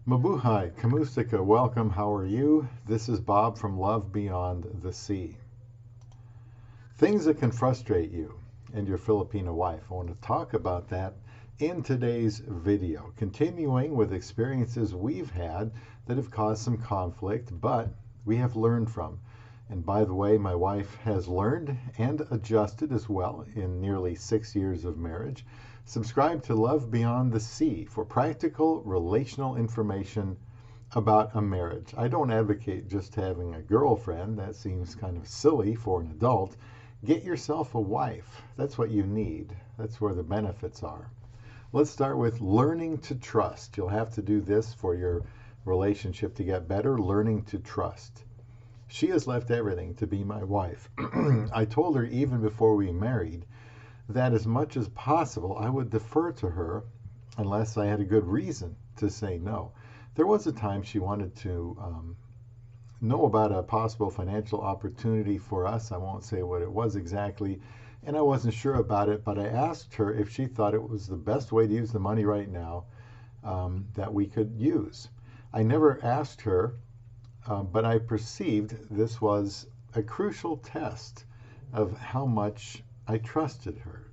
Mabuhay, Kamusika, welcome. How are you? This is Bob from Love Beyond the Sea. Things that can frustrate you and your Filipina wife. I want to talk about that in today's video, continuing with experiences we've had that have caused some conflict, but we have learned from. And by the way, my wife has learned and adjusted as well in nearly 6 years of marriage. Subscribe to Love Beyond the Sea for practical relational information about a marriage. I don't advocate just having a girlfriend. That seems kind of silly for an adult. Get yourself a wife. That's what you need. That's where the benefits are. Let's start with learning to trust. You'll have to do this for your relationship to get better, learning to trust. She has left everything to be my wife. I told her even before we married that as much as possible I would defer to her unless I had a good reason to say no. There was a time she wanted to know about a possible financial opportunity for us. I won't say what it was exactly, and I wasn't sure about it, but I asked her if she thought it was the best way to use the money right now that we could use. I never asked her, but I perceived this was a crucial test of how much I trusted her.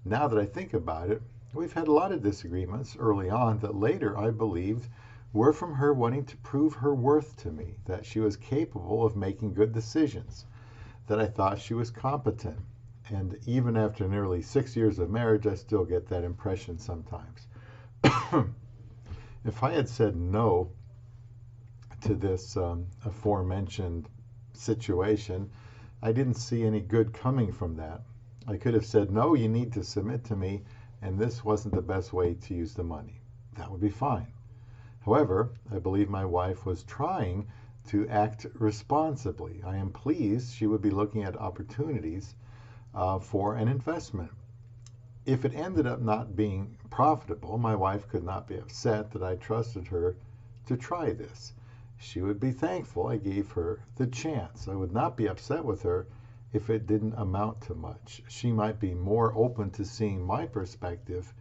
Now that I think about it, we've had a lot of disagreements early on that later I believed were from her wanting to prove her worth to me, that she was capable of making good decisions, that I thought she was competent. And even after nearly 6 years of marriage, I still get that impression sometimes. If I had said no to this aforementioned situation, I didn't see any good coming from that. I could have said, no, you need to submit to me, and this wasn't the best way to use the money. That would be fine. However, I believe my wife was trying to act responsibly. I am pleased she would be looking at opportunities for an investment. If it ended up not being profitable, my wife could not be upset that I trusted her to try this. She would be thankful I gave her the chance. I would not be upset with her if it didn't amount to much. She might be more open to seeing my perspective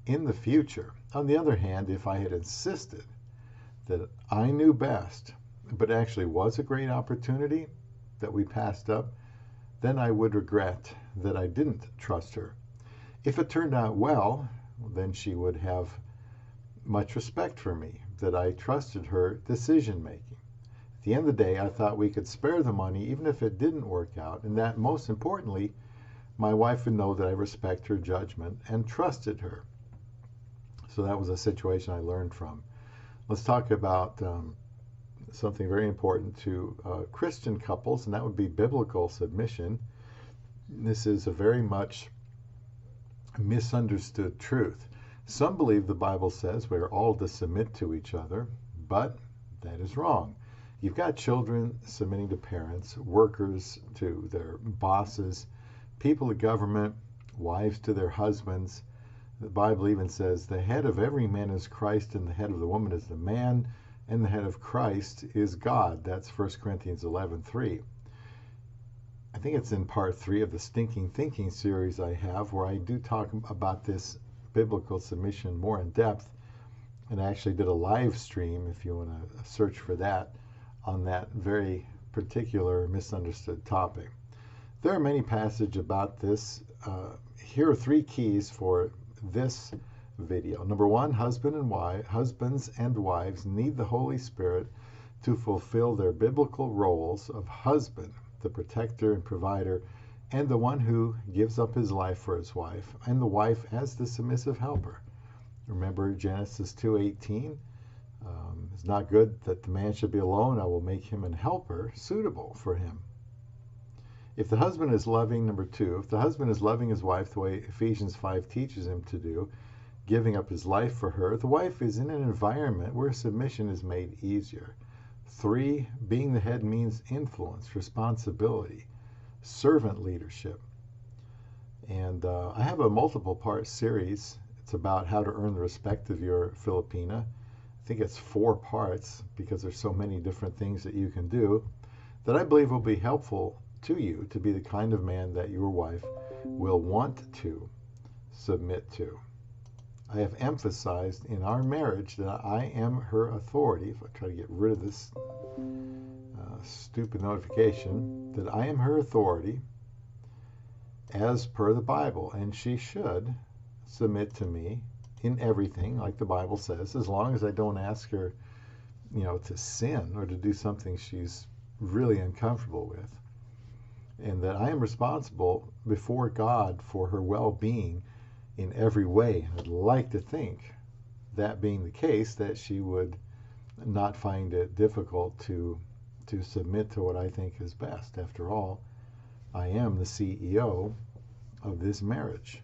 in the future. On the other hand, if I had insisted that I knew best, but actually was a great opportunity that we passed up, then I would regret that I didn't trust her. If it turned out well, then she would have much respect for me, that I trusted her decision making. At the end of the day, I thought we could spare the money even if it didn't work out, and that most importantly, my wife would know that I respect her judgment and trusted her. So that was a situation I learned from. Let's talk about something very important to Christian couples, and that would be biblical submission. This is a very much misunderstood truth. Some believe the Bible says we are all to submit to each other, but that is wrong. You've got children submitting to parents, workers to their bosses, people of government, wives to their husbands. The Bible even says the head of every man is Christ, and the head of the woman is the man, and the head of Christ is God. That's 1 Corinthians 11:3. I think it's in part 3 of the Stinking Thinking series I have, where I do talk about this biblical submission more in depth, and I actually did a live stream, if you want to search for that, on that very particular misunderstood topic. There are many passages about this. Here are 3 keys for this video. Number 1, husbands and wives need the Holy Spirit to fulfill their biblical roles of husband, the protector and provider, and the one who gives up his life for his wife, and the wife as the submissive helper. Remember Genesis 2:18? It's not good that the man should be alone. I will make him an helper suitable for him. If the husband is loving, number 2, if the husband is loving his wife the way Ephesians 5 teaches him to do, giving up his life for her, the wife is in an environment where submission is made easier. 3, being the head means influence, responsibility, servant leadership. And I have a multiple part series. It's about how to earn the respect of your Filipina. I think it's 4 parts because there's so many different things that you can do that I believe will be helpful to you to be the kind of man that your wife will want to submit to. I have emphasized in our marriage that I am her authority. If I try to get rid of this stupid notification, that I am her authority as per the Bible, and she should submit to me in everything, like the Bible says, as long as I don't ask her, to sin or to do something she's really uncomfortable with. And that I am responsible before God for her well-being in every way. I'd like to think, that being the case, that she would not find it difficult to submit to what I think is best. After all, I am the CEO of this marriage.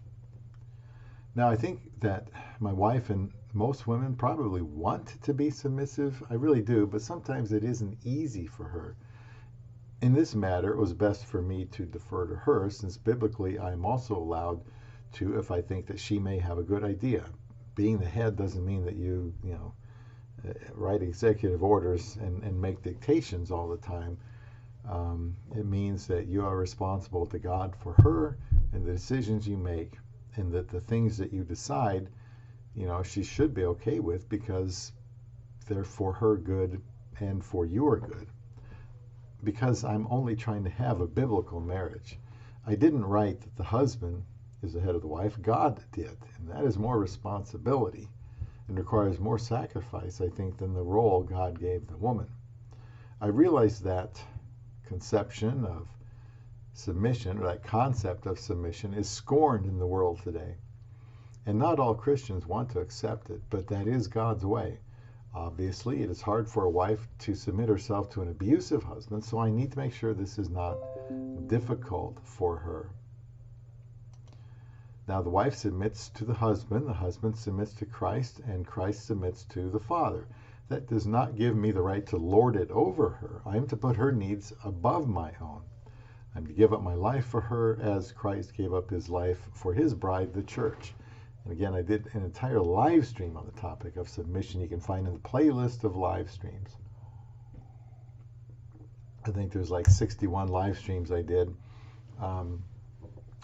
Now, I think that my wife and most women probably want to be submissive. I really do, but sometimes it isn't easy for her. In this matter, it was best for me to defer to her, since biblically I am also allowed to, if I think that she may have a good idea. Being the head doesn't mean that you write executive orders and make dictations all the time. It means that you are responsible to God for her and the decisions you make, and that the things that you decide, she should be okay with, because they're for her good and for your good. Because I'm only trying to have a biblical marriage. I didn't write that the husband is the head of the wife. God did, and that is more responsibility and requires more sacrifice, I think, than the role God gave the woman. I realize that conception of submission, or that concept of submission, is scorned in the world today. And not all Christians want to accept it, but that is God's way. Obviously, it is hard for a wife to submit herself to an abusive husband, so I need to make sure this is not difficult for her. Now, the wife submits to the husband submits to Christ, and Christ submits to the Father. That does not give me the right to lord it over her. I am to put her needs above my own. I'm to give up my life for her as Christ gave up his life for his bride, the church. And again, I did an entire live stream on the topic of submission. You can find in the playlist of live streams. I think there's like 61 live streams I did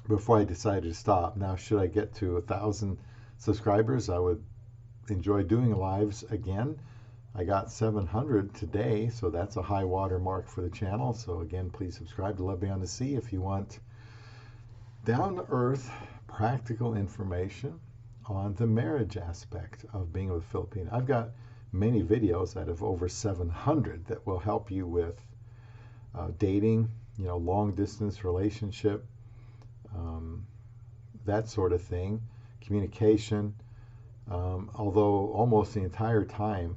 before I decided to stop. Now, should I get to 1,000 subscribers, I would enjoy doing lives again. I got 700 today, so that's a high water mark for the channel. So again, please subscribe to Love Beyond the Sea if you want down-to-earth, practical information on the marriage aspect of being with a Filipina. I've got many videos out of over 700 that will help you with dating, long-distance relationship, that sort of thing, communication. Although almost the entire time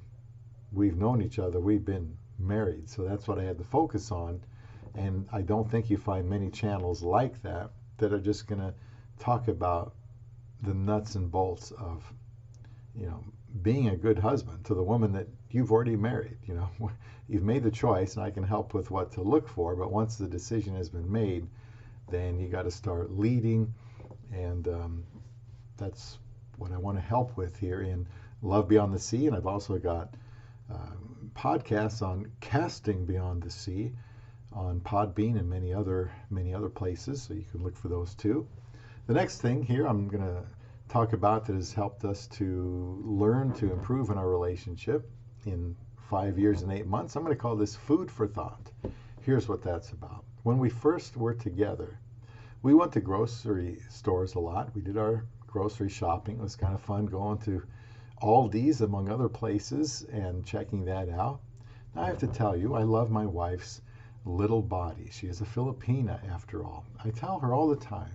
we've known each other, we've been married. So that's what I had to focus on. And I don't think you find many channels like that are just going to talk about the nuts and bolts of, being a good husband to the woman that you've already married. You've made the choice, and I can help with what to look for. But once the decision has been made, then you got to start leading. And that's what I want to help with here in Love Beyond the Sea. And I've also got podcasts on casting beyond the sea on Podbean and many other places, so you can look for those too. The next thing here I'm going to talk about that has helped us to learn to improve in our relationship in 5 years and 8 months, I'm going to call this food for thought. Here's what that's about. When we first were together, we went to grocery stores a lot. We did our grocery shopping. It was kind of fun going to Aldi's, among other places, and checking that out. Now, I have to tell you, I love my wife's little body. She is a Filipina, after all. I tell her all the time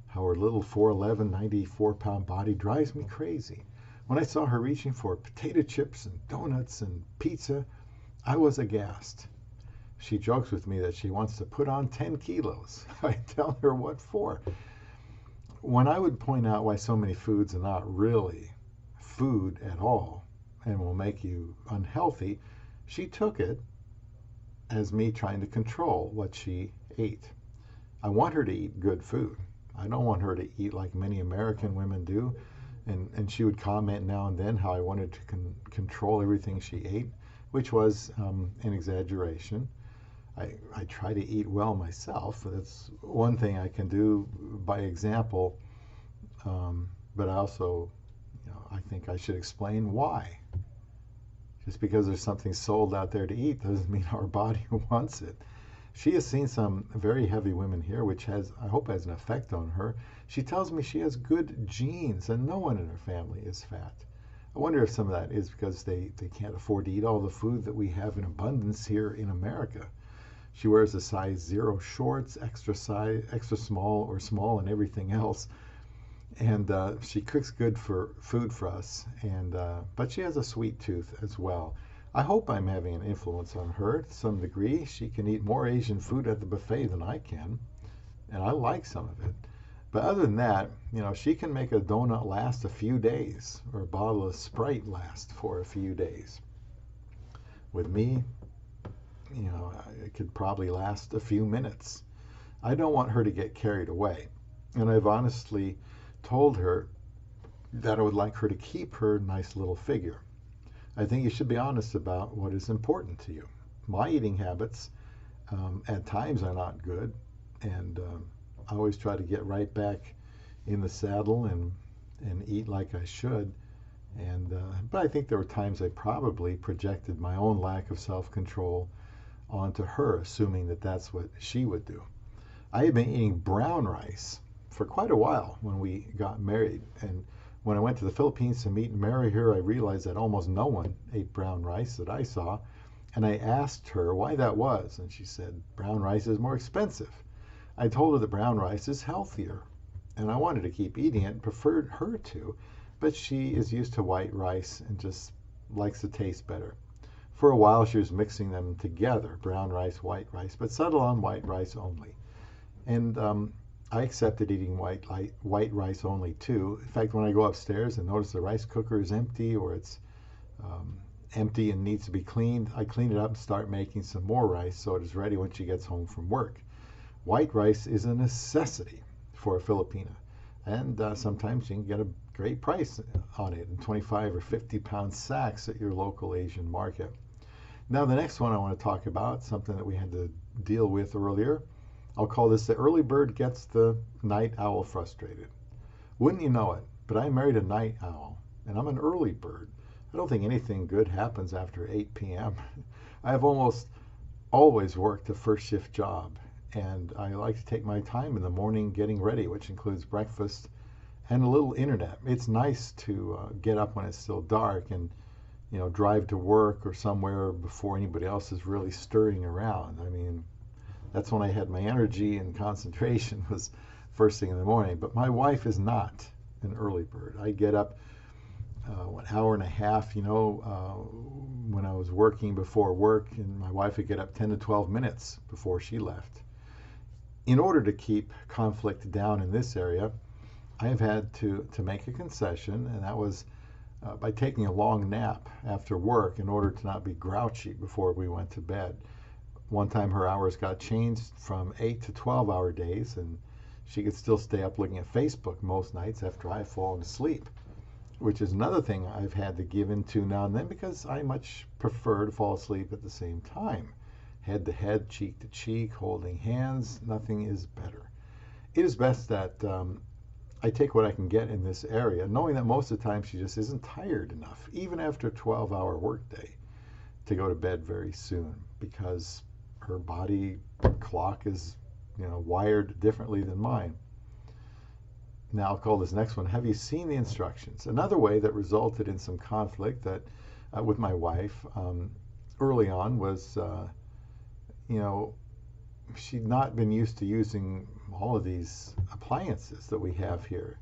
how her little 4'11", 94-pound body drives me crazy. When I saw her reaching for potato chips and donuts and pizza, I was aghast. She jokes with me that she wants to put on 10 kilos. I tell her, what for? When I would point out why so many foods are not really food at all and will make you unhealthy, she took it as me trying to control what she ate. I want her to eat good food. I don't want her to eat like many American women do. And she would comment now and then how I wanted to control everything she ate, which was an exaggeration. I try to eat well myself. That's one thing I can do by example. But I also I think I should explain why. Just because there's something sold out there to eat doesn't mean our body wants it. She has seen some very heavy women here, which has, I hope, has an effect on her. She tells me she has good genes and no one in her family is fat. I wonder if some of that is because they can't afford to eat all the food that we have in abundance here in America. She wears a size 0 shorts, extra size, extra small, or small, and everything else. And she cooks good for food for us. And but she has a sweet tooth as well. I hope I'm having an influence on her to some degree. She can eat more Asian food at the buffet than I can, and I like some of it. But other than that, she can make a donut last a few days, or a bottle of Sprite last for a few days. With me, it could probably last a few minutes. I don't want her to get carried away. And I've honestly told her that I would like her to keep her nice little figure. I think you should be honest about what is important to you. My eating habits at times are not good, and I always try to get right back in the saddle and eat like I should. But I think there were times I probably projected my own lack of self-control onto her, assuming that that's what she would do. I had been eating brown rice for quite a while when we got married, and when I went to the Philippines to meet and marry her, I realized that almost no one ate brown rice that I saw, and I asked her why that was, and she said brown rice is more expensive. I told her that brown rice is healthier, and I wanted to keep eating it and preferred her to, but she is used to white rice and just likes the taste better. For a while she was mixing them together, brown rice, white rice, but settled on white rice only. And I accepted eating white rice only too. In fact, when I go upstairs and notice the rice cooker is empty, or it's empty and needs to be cleaned, I clean it up and start making some more rice so it is ready when she gets home from work. White rice is a necessity for a Filipina, and sometimes you can get a great price on it in 25 or 50 pound sacks at your local Asian market. Now the next one I want to talk about, something that we had to deal with earlier. I'll call this the early bird gets the night owl frustrated. Wouldn't you know it, but I married a night owl, and I'm an early bird. I don't think anything good happens after 8 p.m. I have almost always worked a first shift job, and I like to take my time in the morning getting ready, which includes breakfast and a little internet. It's nice to get up when it's still dark and drive to work or somewhere before anybody else is really stirring around. I mean, that's when I had my energy and concentration, was first thing in the morning. But my wife is not an early bird. I get up an hour and a half, when I was working before work, and my wife would get up 10 to 12 minutes before she left. In order to keep conflict down in this area, I have had to make a concession, and that was by taking a long nap after work in order to not be grouchy before we went to bed. One time her hours got changed from 8 to 12-hour days, and she could still stay up looking at Facebook most nights after I've fallen asleep, which is another thing I've had to give into now and then, because I much prefer to fall asleep at the same time. Head to head, cheek to cheek, holding hands, nothing is better. It is best that I take what I can get in this area, knowing that most of the time she just isn't tired enough, even after a 12-hour workday, to go to bed very soon, because her body clock is wired differently than mine. Now I'll call this next one, have you seen the instructions? Another way that resulted in some conflict that with my wife early on was she'd not been used to using all of these appliances that we have here,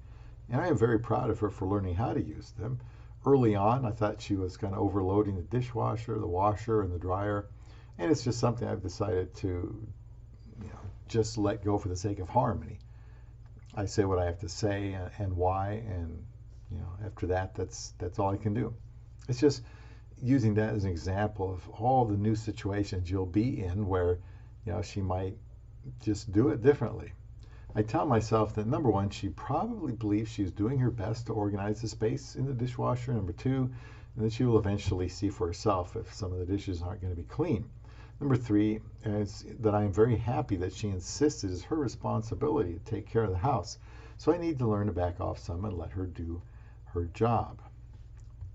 and I am very proud of her for learning how to use them. Early on I thought she was kind of overloading the dishwasher, the washer, and the dryer. And it's just something I've decided to, just let go for the sake of harmony. I say what I have to say and why, and after that, that's all I can do. It's just using that as an example of all the new situations you'll be in where, she might just do it differently. I tell myself that number one, she probably believes she's doing her best to organize the space in the dishwasher. Number two, and that she will eventually see for herself if some of the dishes aren't going to be clean. Number three is that I am very happy that she insists it is her responsibility to take care of the house. So I need to learn to back off some and let her do her job.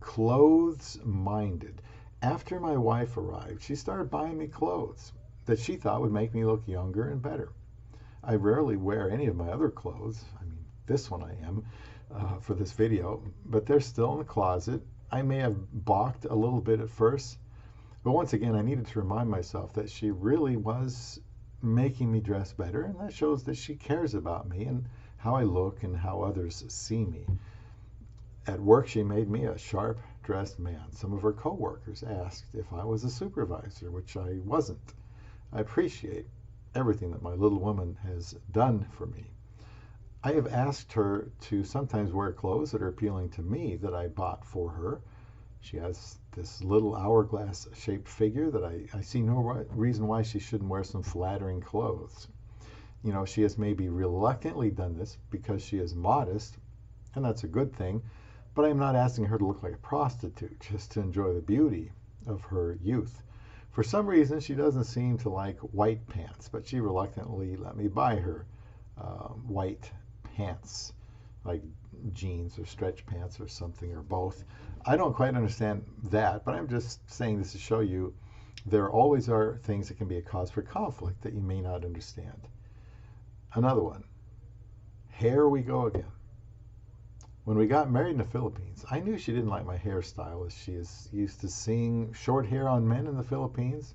clothes-minded. After my wife arrived, she started buying me clothes that she thought would make me look younger and better. I rarely wear any of my other clothes. I mean, this one I am for this video, but they're still in the closet. I may have balked a little bit at first, but once again, I needed to remind myself that she really was making me dress better, and that shows that she cares about me and how I look and how others see me. At work, she made me a sharp-dressed man. Some of her coworkers asked if I was a supervisor, which I wasn't. I appreciate everything that my little woman has done for me. I have asked her to sometimes wear clothes that are appealing to me that I bought for her. She has this little hourglass-shaped figure that I see no reason why she shouldn't wear some flattering clothes. You know, she has maybe reluctantly done this because she is modest, and that's a good thing, but I'm not asking her to look like a prostitute just to enjoy the beauty of her youth. For some reason, she doesn't seem to like white pants, but she reluctantly let me buy her white pants, like jeans or stretch pants or something, or both. I don't quite understand that, but I'm just saying this to show you there always are things that can be a cause for conflict that you may not understand. Another one, here we go again. When we got married in the Philippines, I knew she didn't like my hairstyle, as she is used to seeing short hair on men in the Philippines.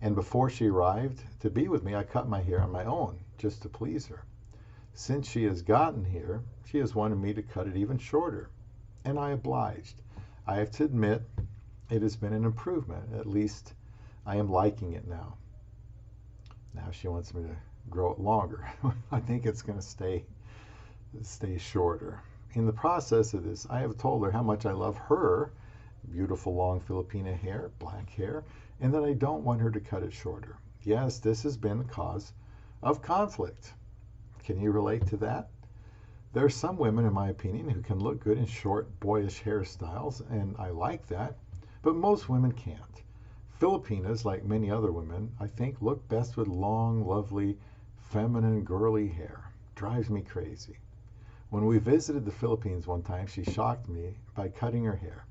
And before she arrived to be with me, I cut my hair on my own just to please her. Since she has gotten here, she has wanted me to cut it even shorter, and I obliged. I have to admit, it has been an improvement. At least I am liking it now. Now she wants me to grow it longer. I think it's going to stay shorter. In the process of this, I have told her how much I love her beautiful long Filipina hair, black hair, and that I don't want her to cut it shorter. Yes, this has been a cause of conflict. Can you relate to that? There are some women, in my opinion, who can look good in short, boyish hairstyles, and I like that, but most women can't. Filipinas, like many other women, I think look best with long, lovely, feminine, girly hair. Drives me crazy. When we visited the Philippines one time, she shocked me by cutting her hair.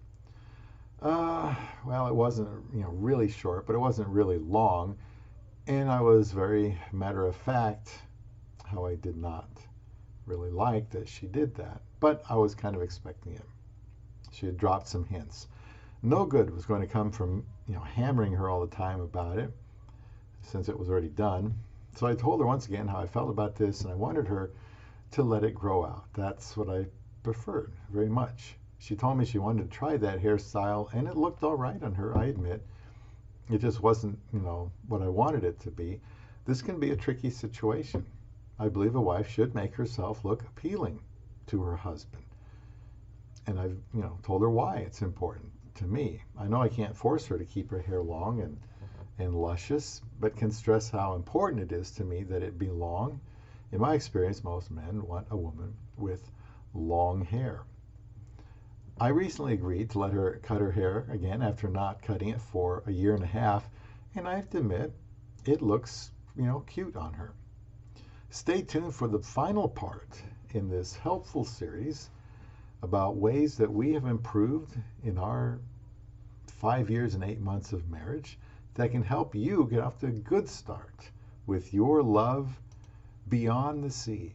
Well, it wasn't, really short, but it wasn't really long, and I was very matter of fact how I did not really like that she did that, but I was kind of expecting it. She had dropped some hints. No good was going to come from, hammering her all the time about it, since it was already done. So I told her once again how I felt about this, and I wanted her to let it grow out. That's what I preferred very much. She told me she wanted to try that hairstyle, and it looked all right on her, I admit. It just wasn't, what I wanted it to be. This can be a tricky situation. I believe a wife should make herself look appealing to her husband. And I've, told her why it's important to me. I know I can't force her to keep her hair long and luscious, but can stress how important it is to me that it be long. In my experience, most men want a woman with long hair. I recently agreed to let her cut her hair again after not cutting it for a year and a half, and I have to admit, it looks, cute on her. Stay tuned for the final part in this helpful series about ways that we have improved in our 5 years and 8 months of marriage that can help you get off to a good start with your love beyond the sea.